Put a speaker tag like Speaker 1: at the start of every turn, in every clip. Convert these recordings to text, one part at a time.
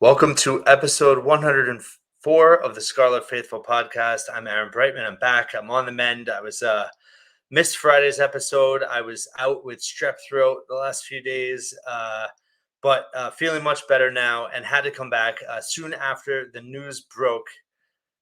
Speaker 1: Welcome to episode 104 of the Scarlet Faithful podcast. I'm Aaron Breitman. I'm back. I'm on the mend. I was missed Friday's episode. I was out with strep throat the last few days, but feeling much better now and had to come back soon after the news broke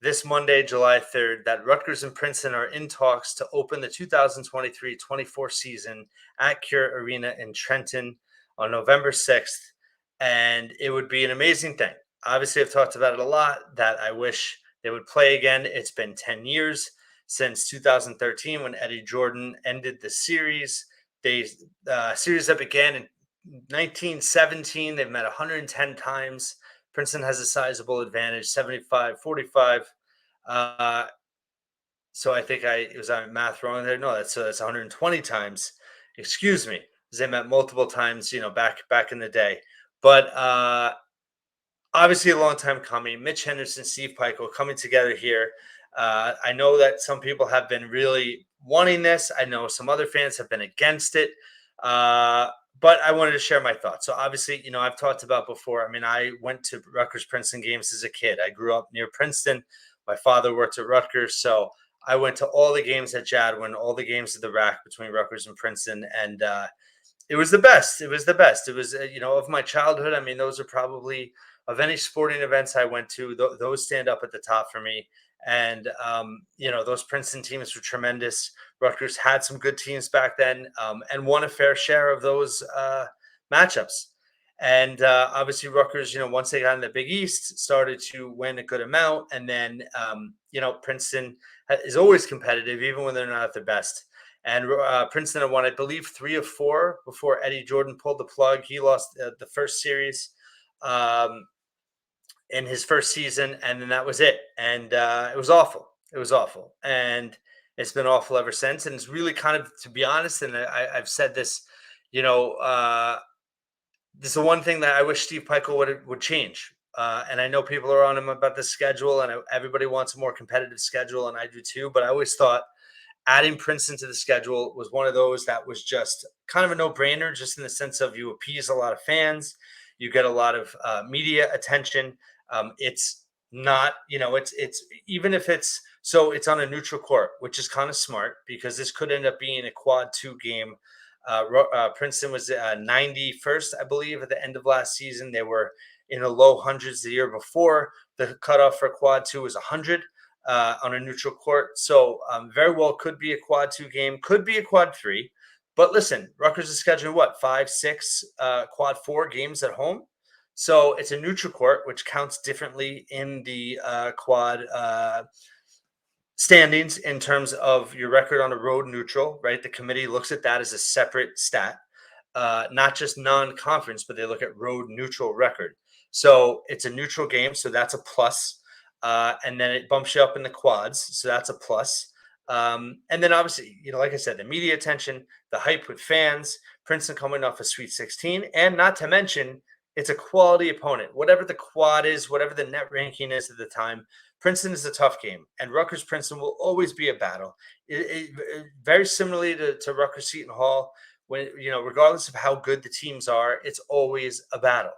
Speaker 1: this Monday, July 3rd, that Rutgers and Princeton are in talks to open the 2023-24 season at Cure Arena in Trenton on November 6th. And it would be an amazing thing. Obviously, I've talked about it a lot that I wish they would play again. It's been 10 years since 2013 when Eddie Jordan ended the series. They series that began in 1917. They've met 110 times. Princeton has a sizable advantage, 75-45. Uh, so I think was I math wrong there? No, that's 120 times. Excuse me. They met multiple times, back in the day. But obviously a long time coming. Mitch Henderson, Steve Peichel coming together here. I know that some people have been really wanting this. I know some other fans have been against it. But I wanted to share my thoughts. So obviously, I've talked about before. I mean, I went to Rutgers-Princeton games as a kid. I grew up near Princeton. My father worked at Rutgers, so I went to all the games at Jadwin, all the games at the rack between Rutgers and Princeton, and it was the best. It was the best. It was, of my childhood. I mean, those are probably of any sporting events I went to. Those stand up at the top for me. And those Princeton teams were tremendous. Rutgers had some good teams back then, and won a fair share of those matchups. And obviously, Rutgers, once they got in the Big East, started to win a good amount. And then, Princeton is always competitive, even when they're not at their best. And Princeton had won, I believe, 3 of 4 before Eddie Jordan pulled the plug. He lost the first series in his first season, and then that was it. And it was awful. It was awful. And it's been awful ever since. And it's really kind of, to be honest, and I've said this, this is the one thing that I wish Steve Peichel would change. And I know people are on him about the schedule, and everybody wants a more competitive schedule, and I do too. But I always thought adding Princeton to the schedule was one of those that was just kind of a no-brainer, just in the sense of you appease a lot of fans, you get a lot of media attention. It's not, it's even if it's on a neutral court, which is kind of smart because this could end up being a quad 2 game. Princeton was 91st, I believe, at the end of last season. They were in the low hundreds the year before. The cutoff for quad 2 was 100 on a neutral court. So very well could be a quad 2 game, could be a quad 3. But listen, Rutgers is scheduling what, 5, 6 quad 4 games at home. So it's a neutral court, which counts differently in the quad standings in terms of your record on a road neutral, right? The committee looks at that as a separate stat, not just non-conference, but they look at road neutral record. So it's a neutral game, so that's a plus. And then it bumps you up in the quads, so that's a plus. And then obviously, like I said, the media attention, the hype with fans, Princeton coming off a Sweet 16, and not to mention, it's a quality opponent. Whatever the quad is, whatever the net ranking is at the time, Princeton is a tough game, and Rutgers Princeton will always be a battle. Very similarly to Rutgers Seton Hall, when regardless of how good the teams are, it's always a battle.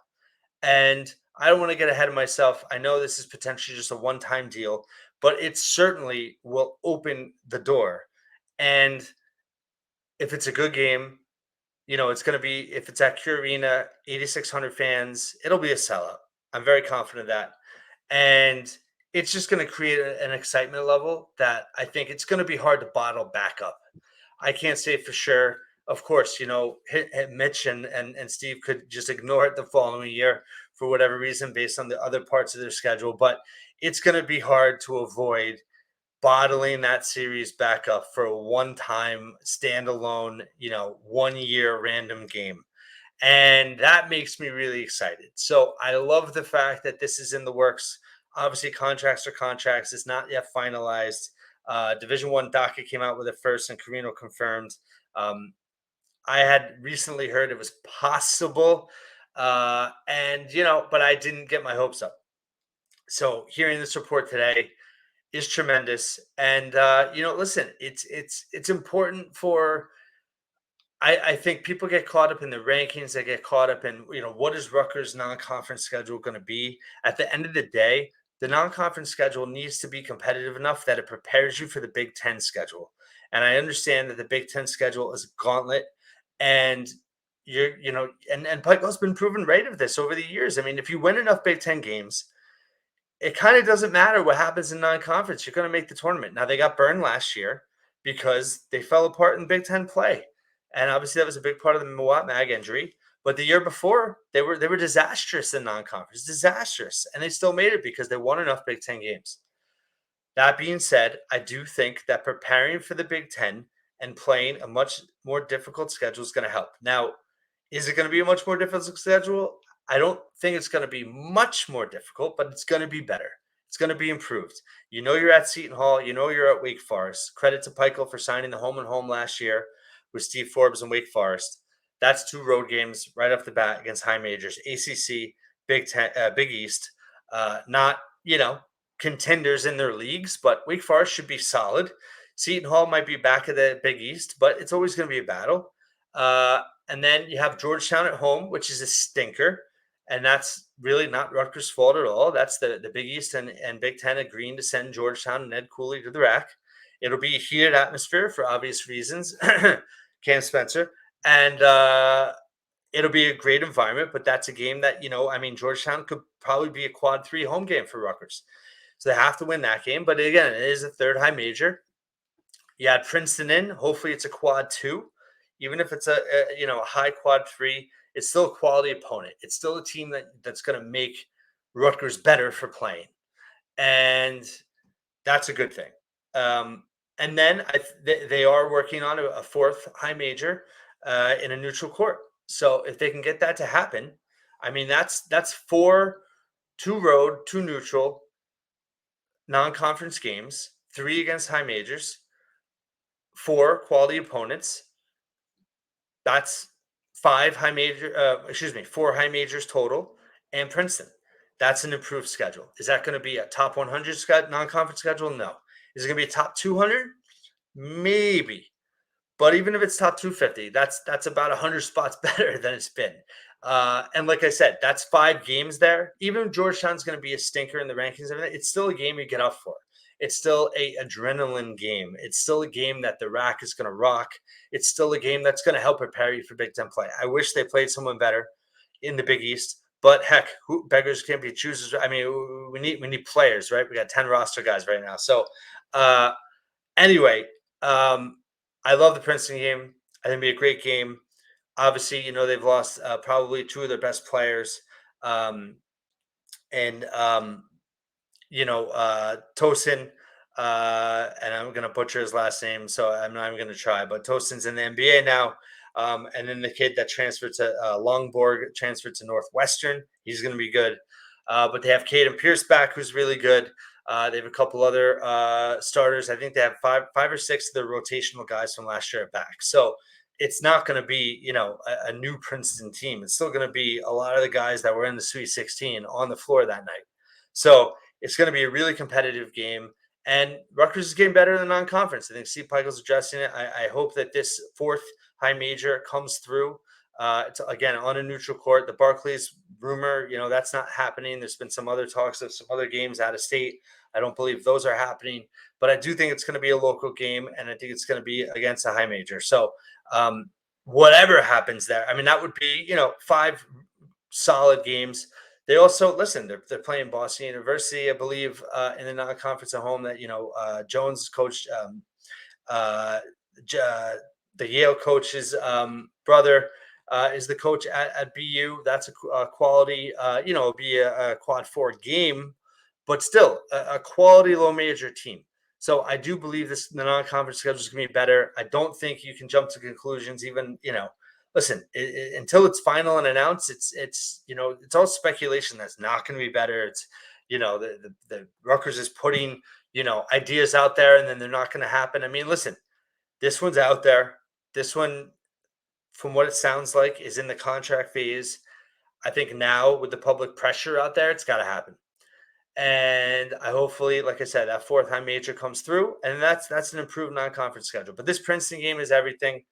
Speaker 1: And I don't want to get ahead of myself. I know this is potentially just a one-time deal, but it certainly will open the door. And if it's a good game, it's going to be, if it's at Cure Arena, 8,600 fans, it'll be a sellout. I'm very confident of that. And it's just going to create an excitement level that I think it's going to be hard to bottle back up. I can't say for sure. Of course, Mitch and Steve could just ignore it the following year for whatever reason based on the other parts of their schedule. But it's going to be hard to avoid bottling that series back up for a one-time standalone, 1 year random game. And that makes me really excited. So I love the fact that this is in the works. Obviously, contracts are contracts. It's not yet finalized. Division One docket came out with it first, and Carino confirmed. Um, I had recently heard it was possible, but I didn't get my hopes up. So hearing this report today is tremendous. And listen, it's important for I think people get caught up in the rankings. They get caught up in, what is Rutgers' non-conference schedule going to be? At the end of the day, the non-conference schedule needs to be competitive enough that it prepares you for the Big Ten schedule. And I understand that the Big Ten schedule is a gauntlet, and and Pico's been proven right of this over the years. I mean, if you win enough Big Ten games, it kind of doesn't matter what happens in non-conference. You're going to make the tournament. Now they got burned last year because they fell apart in Big Ten play, and obviously that was a big part of the Mawat Mag injury. But the year before, they were disastrous in non-conference, disastrous, and they still made it because they won enough Big Ten games. That being said, I do think that preparing for the Big Ten and playing a much more difficult schedule is going to help. Now, is it going to be a much more difficult schedule? I don't think it's going to be much more difficult, but it's going to be better. It's going to be improved. You're at Seton Hall. You're at Wake Forest. Credit to Pikel for signing the home and home last year with Steve Forbes and Wake Forest. That's 2 road games right off the bat against high majors, ACC, Big Ten, Big East. Not contenders in their leagues, but Wake Forest should be solid. Seton Hall might be back at the Big East, but it's always going to be a battle. And then you have Georgetown at home, which is a stinker. And that's really not Rutgers' fault at all. That's the Big East and Big Ten agreeing to send Georgetown and Ned Cooley to the rack. It'll be a heated atmosphere for obvious reasons. Cam Spencer. And it'll be a great environment, but that's a game that, Georgetown could probably be a quad 3 home game for Rutgers. So they have to win that game. But again, it is a third high major. You had Princeton in. Hopefully it's a quad 2. Even if it's a high quad 3, it's still a quality opponent. It's still a team that's going to make Rutgers better for playing. And that's a good thing. And then they are working on a 4th high major in a neutral court. So if they can get that to happen, that's 4 2 road, 2 neutral non-conference games, 3 against high majors, 4 quality opponents. That's 4 high majors total, and Princeton. That's an improved schedule. Is that going to be a top 100 non-conference schedule? No. Is it going to be a top 200? Maybe. But even if it's top 250, that's about 100 spots better than it's been. And like I said, that's 5 games there. Even if Georgetown's going to be a stinker in the rankings, it's still a game you get up for. It's still a adrenaline game. It's still a game that the rack is going to rock. It's still a game that's going to help prepare you for Big Ten play. I wish they played someone better in the Big East, but heck, beggars can't be choosers. We need players, right? We got 10 roster guys right now. So anyway, I love the Princeton game. I think it'll be a great game. Obviously, they've lost probably 2 of their best players. Tosin, and I'm going to butcher his last name, so I'm not even going to try, but Tosin's in the NBA now. And then the kid that transferred to Longborg transferred to Northwestern. He's going to be good. But they have Caden Pierce back, who's really good. They have a couple other starters. I think they have five or six of the rotational guys from last year back. So it's not going to be, a new Princeton team. It's still going to be a lot of the guys that were in the Sweet 16 on the floor that night. So it's going to be a really competitive game. And Rutgers is getting better than non-conference. I think Steve Pikel's addressing it. I hope that this 4th high major comes through. Again, on a neutral court. The Barclays rumor, that's not happening. There's been some other talks of some other games out of state. I don't believe those are happening. But I do think it's going to be a local game, and I think it's going to be against a high major. So whatever happens there, that would be, 5 solid games. They also, they're playing Boston University, I believe, in the non-conference at home that, Jones coached the Yale coach's brother is the coach at BU. That's a quality, be a quad 4 game, but still a quality low major team. So I do believe the non-conference schedule is going to be better. I don't think you can jump to conclusions even, until it's final and announced, it's all speculation that's not going to be better. It's, the Rutgers is putting, ideas out there and then they're not going to happen. This one's out there. This one, from what it sounds like, is in the contract phase. I think now with the public pressure out there, it's got to happen. And I hopefully, like I said, that 4th high major comes through, and that's an improved non-conference schedule. But this Princeton game is everything.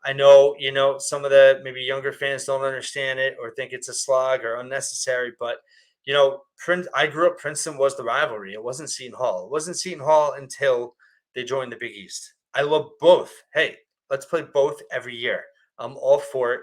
Speaker 1: I know, some of the maybe younger fans don't understand it or think it's a slog or unnecessary, but I grew up. Princeton was the rivalry. It wasn't Seton Hall. It wasn't Seton Hall until they joined the Big East. I love both. Hey, let's play both every year. I'm all for it.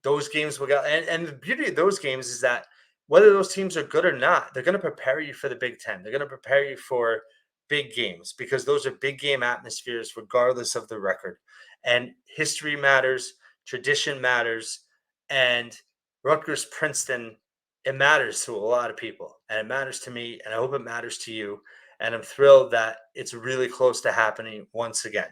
Speaker 1: Those games will go, and the beauty of those games is that whether those teams are good or not, they're going to prepare you for the Big Ten. They're going to prepare you for big games because those are big game atmospheres, regardless of the record. And history matters, tradition matters, and Rutgers-Princeton, it matters to a lot of people, and it matters to me, and I hope it matters to you. And I'm thrilled that it's really close to happening once again.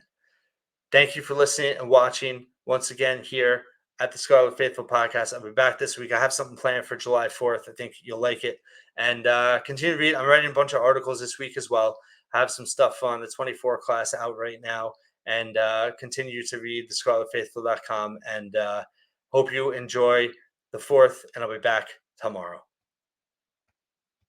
Speaker 1: Thank you for listening and watching once again here at the Scarlet Faithful podcast. I'll be back this week. I have something planned for July 4th. I think you'll like it. And continue to read. I'm writing a bunch of articles this week as well. I have some stuff on the 24 class out right now. And continue to read the scarletfaithful.com. And hope you enjoy the 4th. And I'll be back tomorrow.